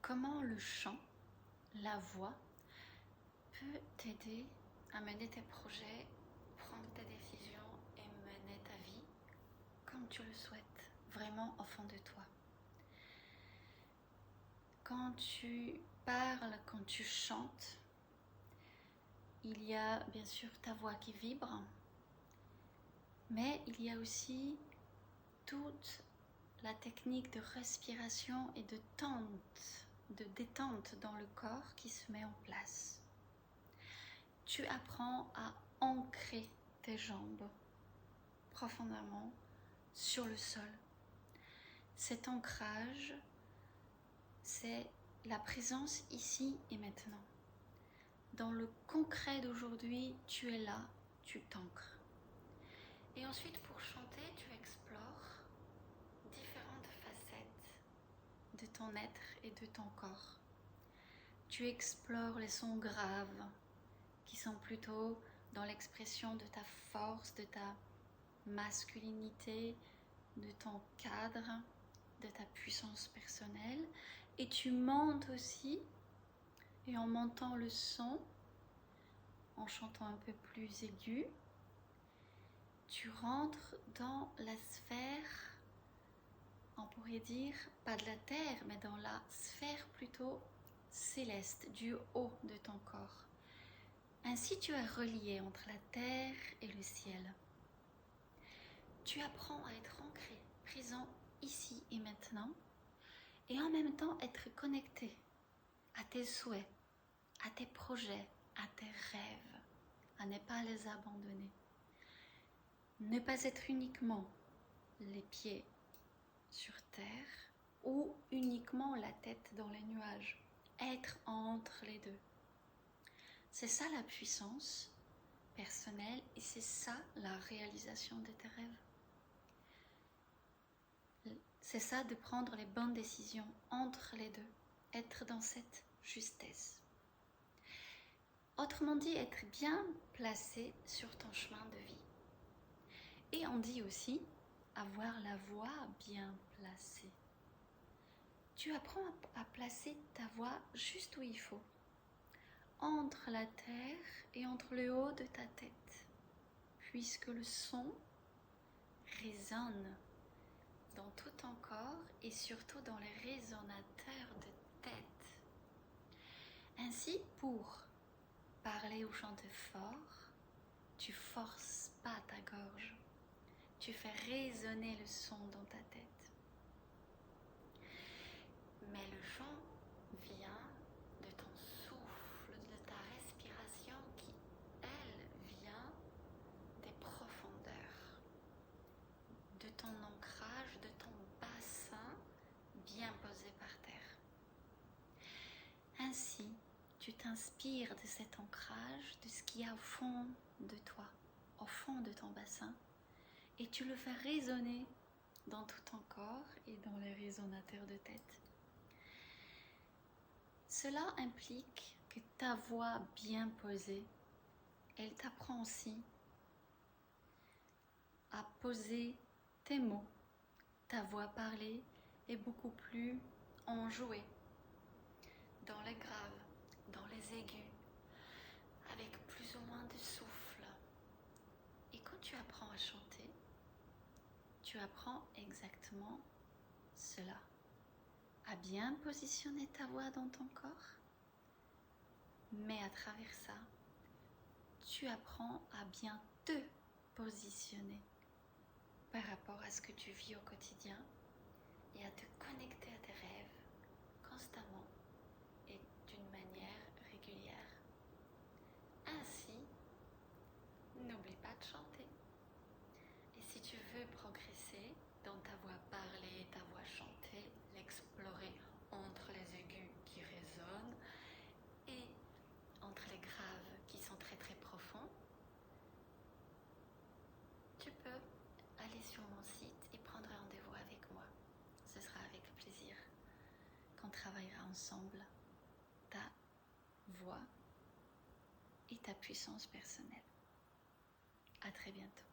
comment le chant, la voix, peut t'aider à mener tes projets, prendre tes décisions et mener ta vie comme tu le souhaites, vraiment au fond de toi. Quand tu parles, quand tu chantes, il y a bien sûr ta voix qui vibre, mais il y a aussi toute la technique de respiration et de détente dans le corps qui se met en place. Tu apprends à ancrer tes jambes profondément sur le sol. Cet ancrage, c'est la présence ici et maintenant. Dans le concret d'aujourd'hui, tu es là, tu t'ancres. Et ensuite, pour chanter, tu explores différentes facettes de ton être et de ton corps. Tu explores les sons graves, qui sont plutôt dans l'expression de ta force, de ta masculinité, de ton cadre, de ta puissance personnelle. Et tu montes aussi, et en montant le son, en chantant un peu plus aigu, tu rentres dans la sphère, on pourrait dire, pas de la terre, mais dans la sphère plutôt céleste, du haut de ton corps. Ainsi, tu es relié entre la terre et le ciel. Tu apprends à être ancré, présent ici et maintenant, et en même temps être connecté à tes souhaits, à tes projets, à tes rêves, à ne pas les abandonner. Ne pas être uniquement les pieds sur terre ou uniquement la tête dans les nuages. Être entre les deux. C'est ça la puissance personnelle et c'est ça la réalisation de tes rêves. C'est ça de prendre les bonnes décisions entre les deux. Être dans cette justesse. Autrement dit, être bien placé sur ton chemin de vie. Et on dit aussi avoir la voix bien placée. Tu apprends à placer ta voix juste où il faut, entre la terre et entre le haut de ta tête, puisque le son résonne dans tout ton corps et surtout dans les résonateurs de tête. Ainsi, pour parler ou chanter fort, tu forces pas ta gorge, tu fais résonner le son dans ta tête. Mais le chant vient de ton souffle, de ta respiration qui, elle, vient des profondeurs, de ton ancrage, de ton bassin bien posé par terre. Ainsi, tu t'inspires de cet ancrage, de ce qu'il y a au fond de toi, au fond de ton bassin, et tu le fais résonner dans tout ton corps et dans les résonateurs de tête. Cela implique que ta voix bien posée, elle t'apprend aussi à poser tes mots. Ta voix parlée est beaucoup plus enjouée, dans les graves, dans les aigus, avec plus ou moins de souffle. Et quand tu apprends à chanter, tu apprends exactement cela. À bien positionner ta voix dans ton corps, mais à travers ça, tu apprends à bien te positionner par rapport à ce que tu vis au quotidien et à te connecter à tes rêves constamment et d'une manière régulière. Ainsi, n'oublie pas de chanter. Et si tu veux progresser dans ta voix parlée, ta voix chantée, l'explorer entre les aigus qui résonnent et entre les graves qui sont très très profonds, tu peux aller sur mon site et prendre rendez-vous avec moi. Ce sera avec plaisir qu'on travaillera ensemble ta voix et ta puissance personnelle. À très bientôt.